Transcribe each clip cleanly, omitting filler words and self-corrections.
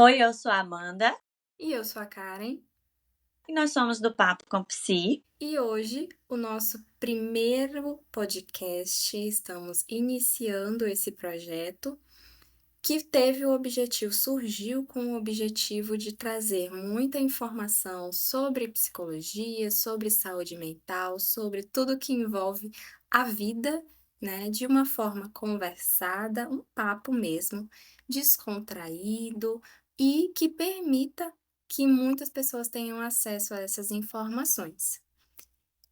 Oi, eu sou a Amanda E eu sou a Karen. e nós somos do Papo com Psi. E hoje, o nosso primeiro podcast, estamos iniciando esse projeto que surgiu com o objetivo de trazer muita informação sobre psicologia, sobre saúde mental, sobre tudo que envolve a vida, né, de uma forma conversada, um papo mesmo, descontraído e que permita que muitas pessoas tenham acesso a essas informações.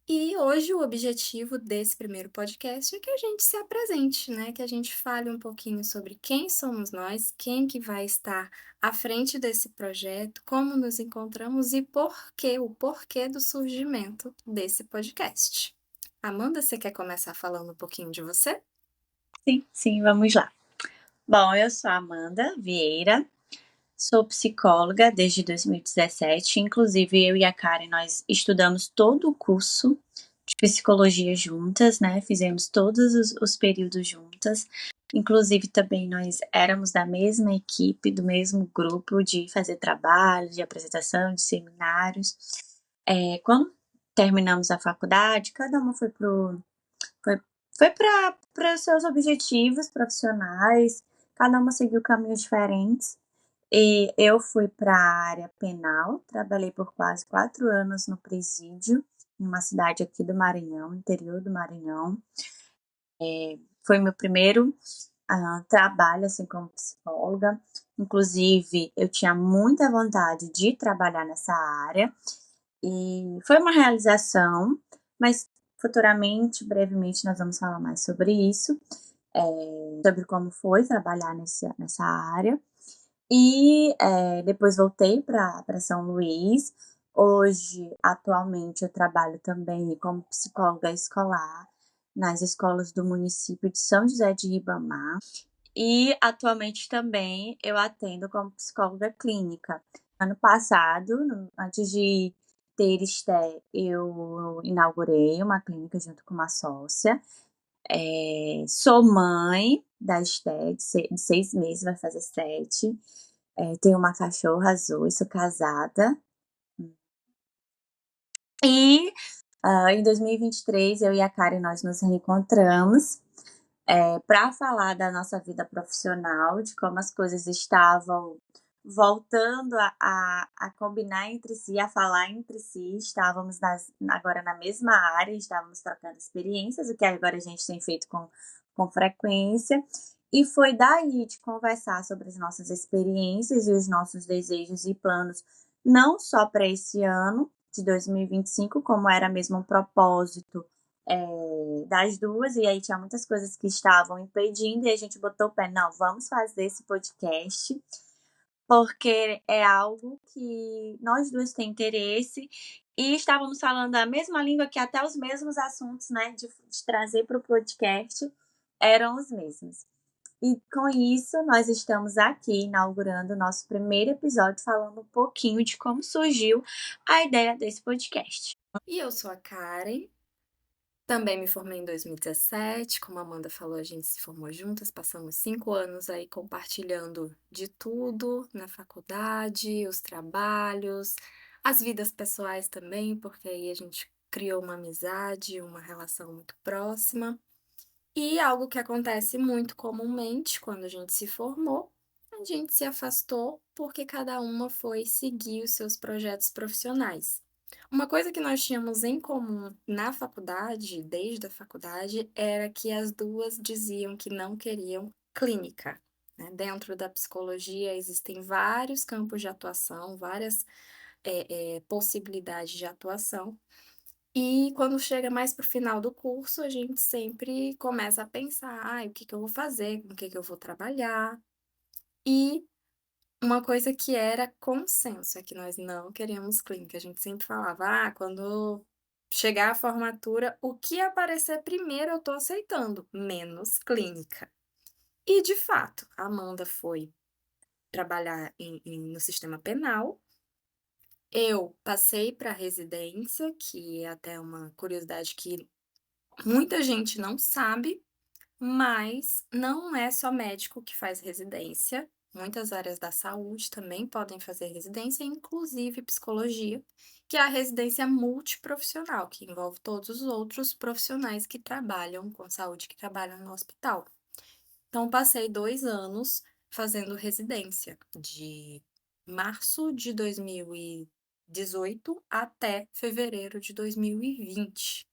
E hoje o objetivo desse primeiro podcast é que a gente se apresente, né? Que a gente fale um pouquinho sobre quem somos nós, quem que vai estar à frente desse projeto, como nos encontramos e o porquê do surgimento desse podcast. Amanda, você quer começar falando um pouquinho de você? Sim, vamos lá. Bom, eu sou a Amanda Vieira, sou psicóloga desde 2017. Inclusive, eu e a Karen, nós estudamos todo o curso de psicologia juntas, né? Fizemos todos os períodos juntas. Inclusive, também nós éramos da mesma equipe, do mesmo grupo de fazer trabalho, de apresentação, de seminários. Quando terminamos a faculdade, cada uma foi, foi para os seus objetivos profissionais, cada uma seguiu caminhos diferentes. E eu fui para a área penal, trabalhei por quase 4 anos no presídio, em uma cidade aqui do Maranhão, interior do Maranhão. Foi meu primeiro trabalho assim como psicóloga. Inclusive, eu tinha muita vontade de trabalhar nessa área e foi uma realização, mas futuramente, brevemente, nós vamos falar mais sobre isso, sobre como foi trabalhar nessa área. E depois voltei para São Luís. Hoje, atualmente, eu trabalho também como psicóloga escolar nas escolas do município de São José de Ribamar. E atualmente também eu atendo como psicóloga clínica. Ano passado, antes de ter Esté, eu inaugurei uma clínica junto com uma sócia. Sou mãe da Esté, de 6 meses, vai fazer 7. Tenho uma cachorra azul e sou casada. E em 2023, eu e a Karen, nós nos reencontramos para falar da nossa vida profissional, de como as coisas estavam voltando a combinar entre si, a falar entre si. Estávamos agora na mesma área, estávamos trocando experiências, o que agora a gente tem feito com frequência. E foi daí de conversar sobre as nossas experiências e os nossos desejos e planos, não só para esse ano de 2025, como era mesmo um propósito das duas, e aí tinha muitas coisas que estavam impedindo, e a gente botou o pé, não, vamos fazer esse podcast, porque é algo que nós duas temos interesse, e estávamos falando a mesma língua, que até os mesmos assuntos, né, de trazer para o podcast eram os mesmos. E com isso, nós estamos aqui inaugurando o nosso primeiro episódio, falando um pouquinho de como surgiu a ideia desse podcast. E eu sou a Karen. Também me formei em 2017, como a Amanda falou, a gente se formou juntas, passamos 5 anos aí compartilhando de tudo na faculdade, os trabalhos, as vidas pessoais também, porque aí a gente criou uma amizade, uma relação muito próxima. E algo que acontece muito comumente quando a gente se formou, a gente se afastou porque cada uma foi seguir os seus projetos profissionais. Uma coisa que nós tínhamos em comum na faculdade, desde a faculdade, era que as duas diziam que não queriam clínica, né? Dentro da psicologia existem vários campos de atuação, várias possibilidades de atuação. E quando chega mais para o final do curso, a gente sempre começa a pensar, o que que eu vou fazer, com o que que eu vou trabalhar. E uma coisa que era consenso é que nós não queríamos clínica. A gente sempre falava, quando chegar a formatura, o que aparecer primeiro eu tô aceitando, menos clínica. E de fato, a Amanda foi trabalhar no sistema penal. Eu passei para residência, que é até uma curiosidade que muita gente não sabe, mas não é só médico que faz residência. muitas áreas da saúde também podem fazer residência, inclusive psicologia, que é a residência multiprofissional, que envolve todos os outros profissionais que trabalham com saúde, que trabalham no hospital. Então, passei 2 anos fazendo residência, de março de 2018 até fevereiro de 2020.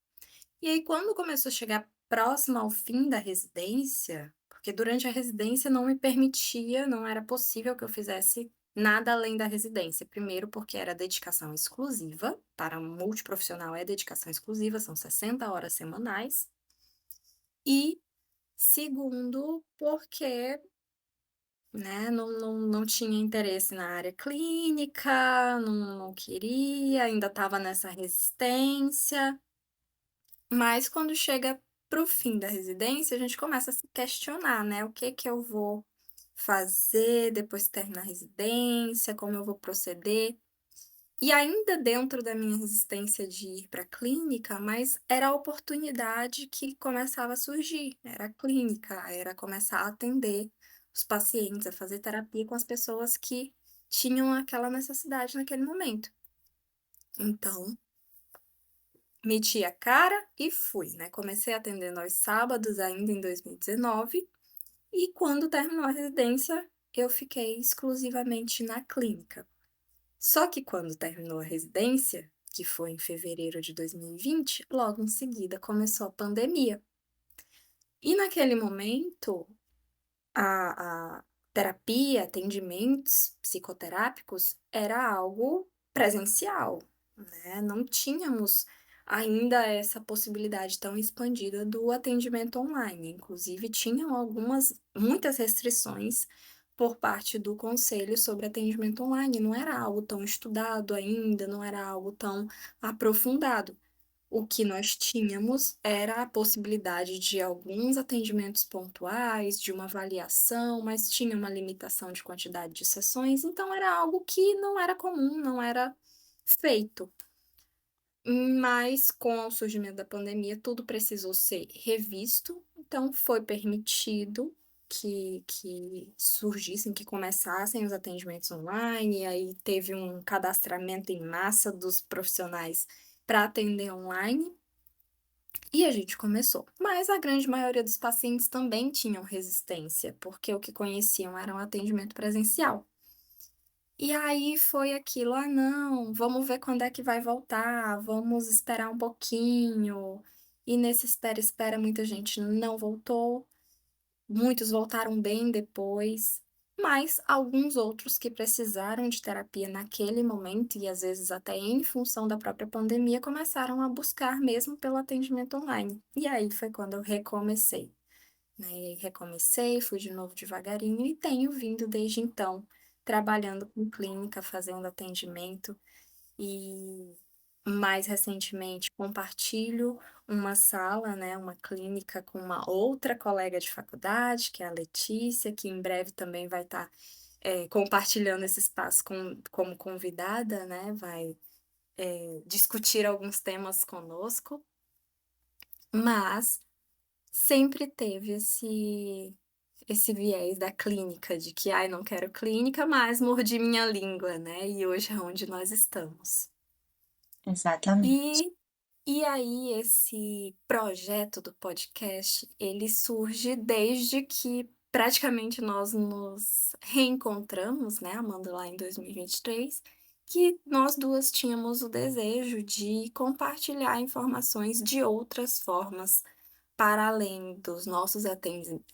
E aí, quando começou a chegar próximo ao fim da residência, porque durante a residência não me permitia, não era possível que eu fizesse nada além da residência. Primeiro, porque era dedicação exclusiva, para multiprofissional é dedicação exclusiva, são 60 horas semanais. E segundo, porque, né, não tinha interesse na área clínica, não queria, ainda estava nessa resistência. Mas quando chega para o fim da residência, a gente começa a se questionar, né? O que que eu vou fazer depois que terminar a residência, como eu vou proceder. E ainda dentro da minha resistência de ir para a clínica, mas era a oportunidade que começava a surgir, era a clínica, era começar a atender os pacientes, a fazer terapia com as pessoas que tinham aquela necessidade naquele momento. Então, meti a cara e fui, né? Comecei atendendo aos sábados ainda em 2019 e quando terminou a residência, eu fiquei exclusivamente na clínica. Só que quando terminou a residência, que foi em fevereiro de 2020, logo em seguida começou a pandemia. E naquele momento, a terapia, atendimentos psicoterápicos era algo presencial, né? Não tínhamos ainda essa possibilidade tão expandida do atendimento online. Inclusive, tinham muitas restrições por parte do conselho sobre atendimento online. Não era algo tão estudado ainda, não era algo tão aprofundado. O que nós tínhamos era a possibilidade de alguns atendimentos pontuais, de uma avaliação, mas tinha uma limitação de quantidade de sessões, então era algo que não era comum, não era feito. Mas com o surgimento da pandemia, tudo precisou ser revisto, então foi permitido que surgissem, que começassem os atendimentos online, e aí teve um cadastramento em massa dos profissionais para atender online. E a gente começou. Mas a grande maioria dos pacientes também tinham resistência, porque o que conheciam era um atendimento presencial. E aí foi aquilo, ah, não, vamos ver quando é que vai voltar, vamos esperar um pouquinho. E nesse espera, muita gente não voltou. Muitos voltaram bem depois, mas alguns outros que precisaram de terapia naquele momento, e às vezes até em função da própria pandemia, começaram a buscar mesmo pelo atendimento online. E aí foi quando eu recomecei, né? E recomecei, fui de novo devagarinho e tenho vindo desde então, trabalhando com clínica, fazendo atendimento e mais recentemente compartilho uma sala, né, uma clínica com uma outra colega de faculdade, que é a Letícia, que em breve também vai estar compartilhando esse espaço como convidada, né, vai discutir alguns temas conosco, mas sempre teve esse viés da clínica, de que, ai, não quero clínica, mas mordi minha língua, né, e hoje é onde nós estamos. Exatamente. E E aí, esse projeto do podcast, ele surge desde que praticamente nós nos reencontramos, né, Amanda, lá em 2023, que nós duas tínhamos o desejo de compartilhar informações de outras formas, para além dos nossos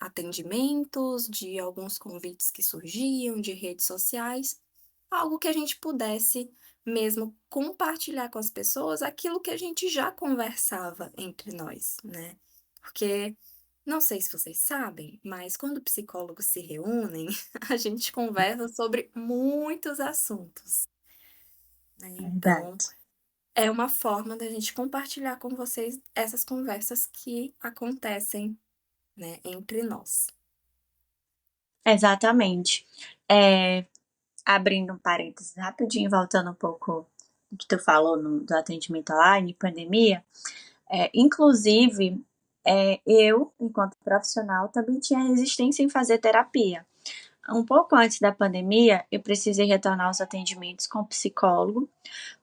atendimentos, de alguns convites que surgiam, de redes sociais, algo que a gente pudesse mesmo compartilhar com as pessoas aquilo que a gente já conversava entre nós, né? Porque não sei se vocês sabem, mas quando psicólogos se reúnem, a gente conversa sobre muitos assuntos, né? Então, Verdade. é uma forma da gente compartilhar com vocês essas conversas que acontecem, né, entre nós. Exatamente. Abrindo um parênteses rapidinho, voltando um pouco do que tu falou do atendimento online, pandemia, inclusive, eu, enquanto profissional, também tinha resistência em fazer terapia. um pouco antes da pandemia, eu precisei retornar aos atendimentos com psicólogo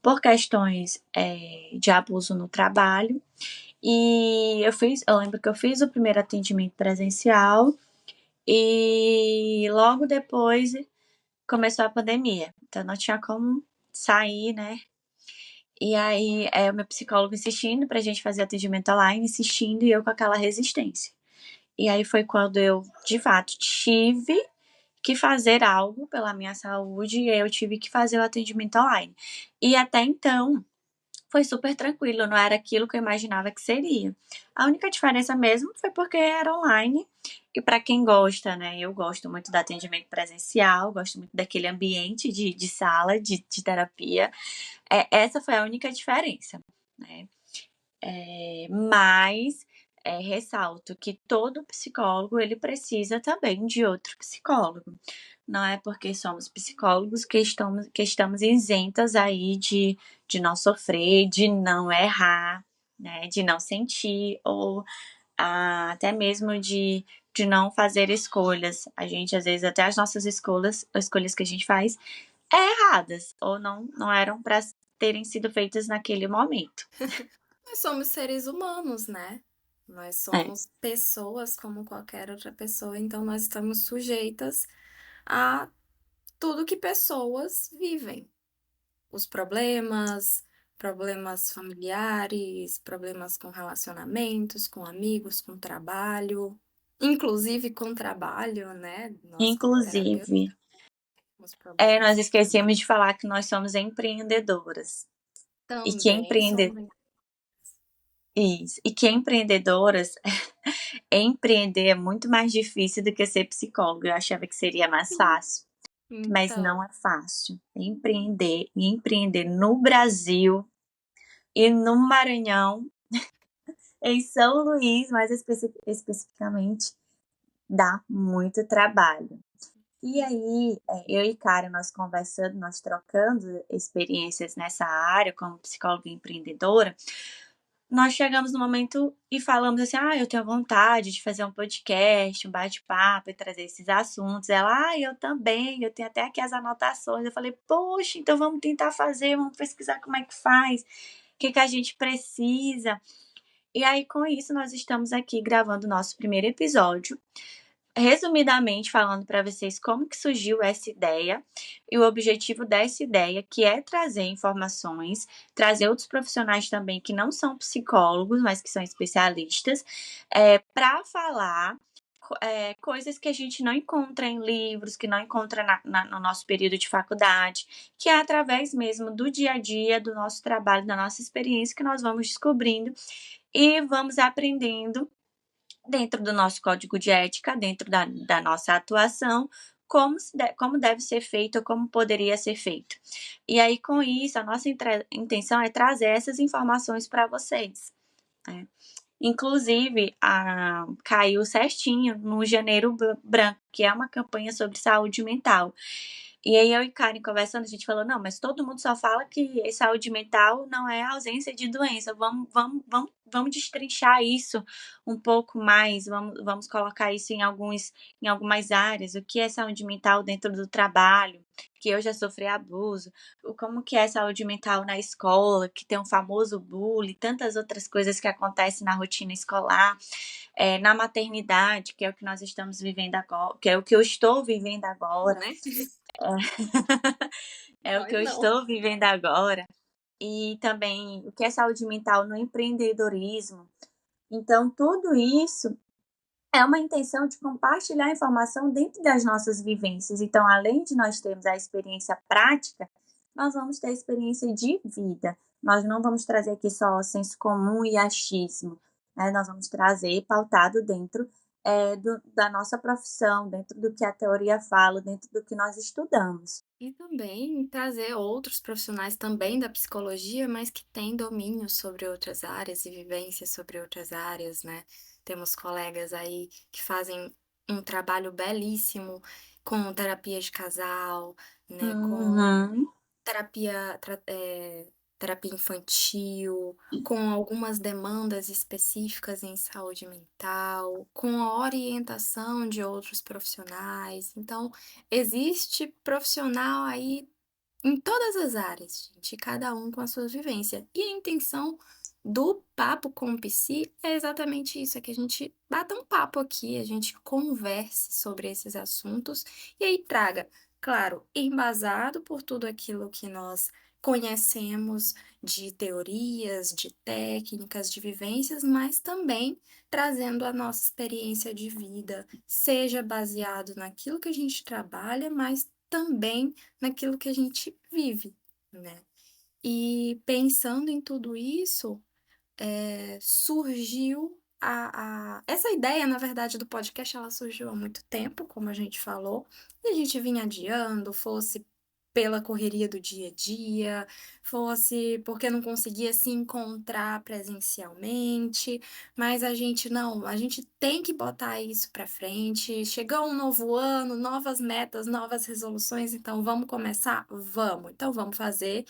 por questões de abuso no trabalho. E eu lembro que eu fiz o primeiro atendimento presencial e logo depois começou a pandemia. Então não tinha como sair, né? E aí o meu psicólogo insistindo pra gente fazer atendimento online, insistindo, e eu com aquela resistência. E aí foi quando eu, de fato, tive que fazer algo pela minha saúde e eu tive que fazer o atendimento online. E até então foi super tranquilo, não era aquilo que eu imaginava que seria. A única diferença mesmo foi porque era online e para quem gosta, né? Eu gosto muito do atendimento presencial, gosto muito daquele ambiente de sala, de terapia. Essa foi a única diferença, né? Mas ressalto que todo psicólogo ele precisa também de outro psicólogo. Não é porque somos psicólogos que estamos isentas aí de não sofrer, de não errar, né? De não sentir, ou até mesmo de não fazer escolhas. A gente, às vezes, até as nossas escolhas que a gente faz, erradas, ou não eram para terem sido feitas naquele momento. Nós somos seres humanos, né? Nós É. somos pessoas como qualquer outra pessoa, então nós estamos sujeitas a tudo que pessoas vivem. Os problemas familiares, problemas com relacionamentos, com amigos, com trabalho, inclusive com trabalho, né? Nós, como terapeutas, Inclusive, temos nós problemas esquecemos de falar que nós somos empreendedoras. E que também empreende... somos. Isso. E que empreendedoras, empreender é muito mais difícil do que ser psicólogo. Eu achava que seria mais fácil, mas não Então, é fácil. Empreender e empreender no Brasil e no Maranhão, em São Luís, mais especificamente, dá muito trabalho. E aí, eu e Karen, nós conversando, nós trocando experiências nessa área como psicóloga e empreendedora, nós chegamos no momento e falamos assim: ah, eu tenho vontade de fazer um podcast, um bate-papo e trazer esses assuntos. Ela, eu também, eu tenho até aqui as anotações. Eu falei, poxa, então vamos tentar fazer, vamos pesquisar como é que faz, o que, que a gente precisa. E aí, com isso, nós estamos aqui gravando o nosso primeiro episódio, resumidamente falando para vocês como que surgiu essa ideia e o objetivo dessa ideia, que é trazer informações, trazer outros profissionais também que não são psicólogos, mas que são especialistas, para falar coisas que a gente não encontra em livros, que não encontra no nosso período de faculdade, que é através mesmo do dia a dia, do nosso trabalho, da nossa experiência, que nós vamos descobrindo e vamos aprendendo dentro do nosso código de ética, dentro da nossa atuação, como deve ser feito ou como poderia ser feito. E aí, com isso, a nossa intenção é trazer essas informações para vocês. Né? Inclusive, caiu certinho no Janeiro Branco, que é uma campanha sobre saúde mental. E aí eu e Karen conversando, a gente falou, não, mas todo mundo só fala que saúde mental não é ausência de doença. Vamos destrinchar isso um pouco mais, vamos colocar isso em algumas áreas. O que é saúde mental dentro do trabalho, que eu já sofri abuso, como que é saúde mental na escola, que tem um famoso bullying, tantas outras coisas que acontecem na rotina escolar, na maternidade, que é o que nós estamos vivendo agora, que é o que eu estou vivendo agora. né? É o que Nós eu não. estou vivendo agora. E também o que é saúde mental no empreendedorismo. Então, tudo isso é uma intenção de compartilhar informação dentro das nossas vivências. Então, além de nós termos a experiência prática, nós vamos ter a experiência de vida. Nós não vamos trazer aqui só senso comum e achismo, né? Nós vamos trazer pautado dentro da nossa profissão, dentro do que a teoria fala, dentro do que nós estudamos. E também trazer outros profissionais também da psicologia, mas que têm domínio sobre outras áreas e vivência sobre outras áreas, né? Temos colegas aí que fazem um trabalho belíssimo com terapia de casal, né? Com Uhum. terapia, terapia infantil, com algumas demandas específicas em saúde mental, com a orientação de outros profissionais. Então, existe profissional aí em todas as áreas, gente, cada um com a sua vivência. E a intenção do papo com o psi é exatamente isso, é que a gente bata um papo aqui, a gente converse sobre esses assuntos e aí traga, claro, embasado por tudo aquilo que nós conhecemos de teorias, de técnicas, de vivências, mas também trazendo a nossa experiência de vida, seja baseado naquilo que a gente trabalha, mas também naquilo que a gente vive, né. E pensando em tudo isso, surgiu essa ideia, na verdade, do podcast, ela surgiu há muito tempo, como a gente falou, e a gente vinha adiando, fosse pela correria do dia a dia, fosse porque não conseguia se encontrar presencialmente, mas a gente não, a gente tem que botar isso para frente. Chegou um novo ano, novas metas, novas resoluções, então vamos começar? Vamos. Então vamos fazer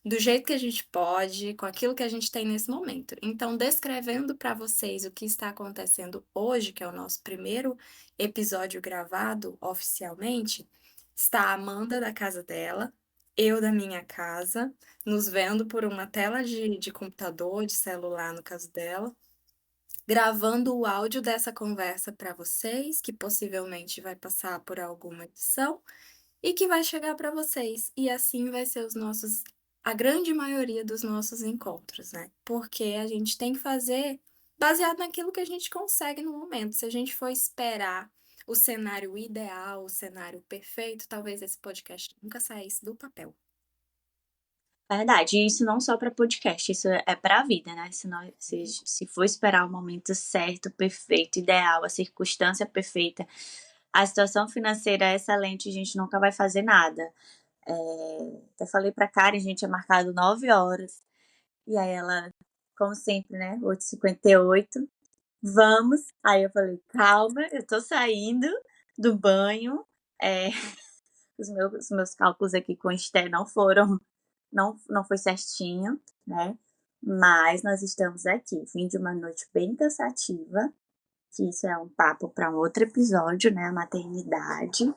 do jeito que a gente pode, com aquilo que a gente tem nesse momento. Então, descrevendo para vocês o que está acontecendo hoje, que é o nosso primeiro episódio gravado oficialmente, está a Amanda da casa dela, eu da minha casa, nos vendo por uma tela de computador, de celular, no caso dela, gravando o áudio dessa conversa para vocês, que possivelmente vai passar por alguma edição e que vai chegar para vocês. E assim vai ser os nossos a grande maioria dos nossos encontros, né, porque a gente tem que fazer baseado naquilo que a gente consegue no momento. Se a gente for esperar o cenário ideal, o cenário perfeito, talvez esse podcast nunca saísse do papel. Verdade, e isso não só para podcast, isso é para a vida, né, se for esperar o momento certo, perfeito, ideal, a circunstância perfeita, a situação financeira é excelente, a gente nunca vai fazer nada. Até falei pra Karen, a gente tinha marcado 9 horas, e aí ela, como sempre, né, 8h58, vamos. Aí eu falei, calma, eu tô saindo do banho, eh, os meus cálculos aqui com o Esté não foi certinho, né, mas nós estamos aqui, fim de uma noite bem cansativa, que isso é um papo para um outro episódio, né, a maternidade.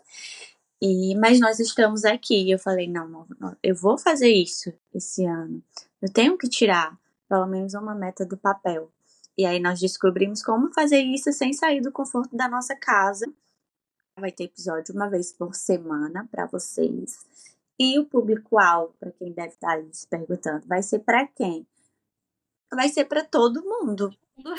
Mas nós estamos aqui. Eu falei, não, não, não, eu vou fazer isso esse ano. Eu tenho que tirar pelo menos uma meta do papel. E aí nós descobrimos como fazer isso sem sair do conforto da nossa casa. Vai ter episódio uma vez por semana para vocês. E o público-alvo, para quem deve estar aí se perguntando, vai ser para quem? Vai ser para todo mundo, né?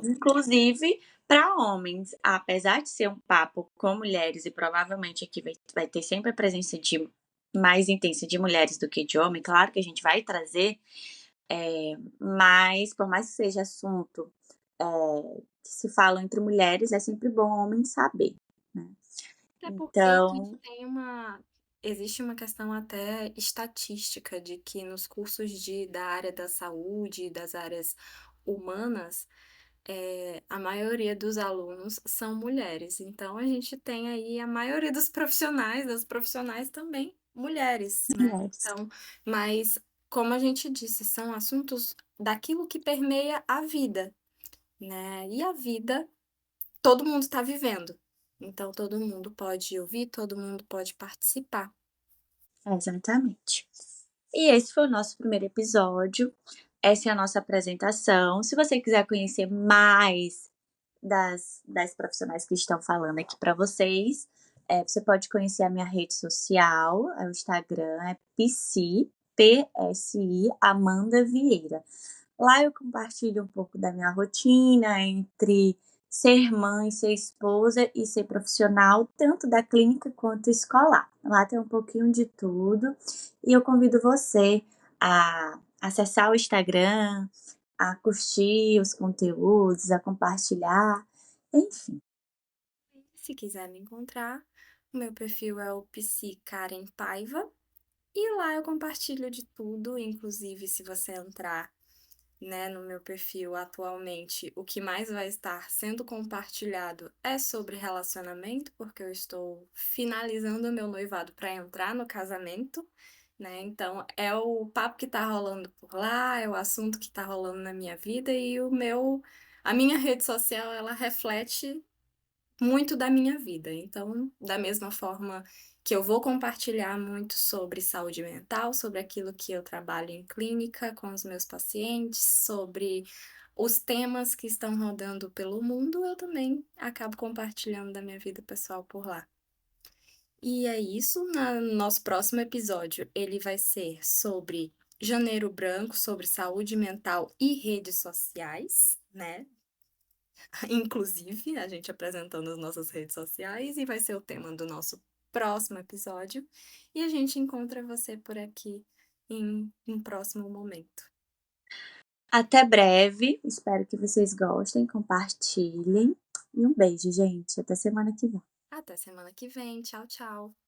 Inclusive para homens. Apesar de ser um papo com mulheres, e provavelmente aqui vai ter sempre a presença de mais intensa de mulheres do que de homem, claro que a gente vai trazer, mas por mais que seja assunto que se fala entre mulheres, é sempre bom o homem saber, né? Até porque a gente Então, tem existe uma questão até estatística de que nos cursos da área da saúde, das áreas humanas, a maioria dos alunos são mulheres. Então, a gente tem aí a maioria dos profissionais, das profissionais também mulheres, né? mulheres. Então, mas, como a gente disse, são assuntos daquilo que permeia a vida, né? E a vida todo mundo está vivendo. Então, todo mundo pode ouvir, todo mundo pode participar. Exatamente. E esse foi o nosso primeiro episódio. Essa é a nossa apresentação. Se você quiser conhecer mais das profissionais que estão falando aqui para vocês, você pode conhecer a minha rede social, o Instagram é PSI, Amanda Vieira. Lá eu compartilho um pouco da minha rotina entre ser mãe, ser esposa e ser profissional, tanto da clínica quanto escolar. Lá tem um pouquinho de tudo. E eu convido você a acessar o Instagram, a curtir os conteúdos, a compartilhar, enfim. Se quiser me encontrar, o meu perfil é o Psi Karen Paiva. E lá eu compartilho de tudo, inclusive se você entrar, né, no meu perfil atualmente, o que mais vai estar sendo compartilhado é sobre relacionamento, porque eu estou finalizando o meu noivado para entrar no casamento, né? Então, é o papo que tá rolando por lá, é o assunto que tá rolando na minha vida e a minha rede social, ela reflete muito da minha vida. Então, da mesma forma que eu vou compartilhar muito sobre saúde mental, sobre aquilo que eu trabalho em clínica com os meus pacientes, sobre os temas que estão rodando pelo mundo, eu também acabo compartilhando da minha vida pessoal por lá. E é isso. No nosso próximo episódio, ele vai ser sobre Janeiro Branco, sobre saúde mental e redes sociais, né? Inclusive, a gente apresentando as nossas redes sociais, e vai ser o tema do nosso próximo episódio. E a gente encontra você por aqui em um próximo momento. Até breve, espero que vocês gostem, compartilhem. E um beijo, gente. Até semana que vem. Até semana que vem. Tchau, tchau.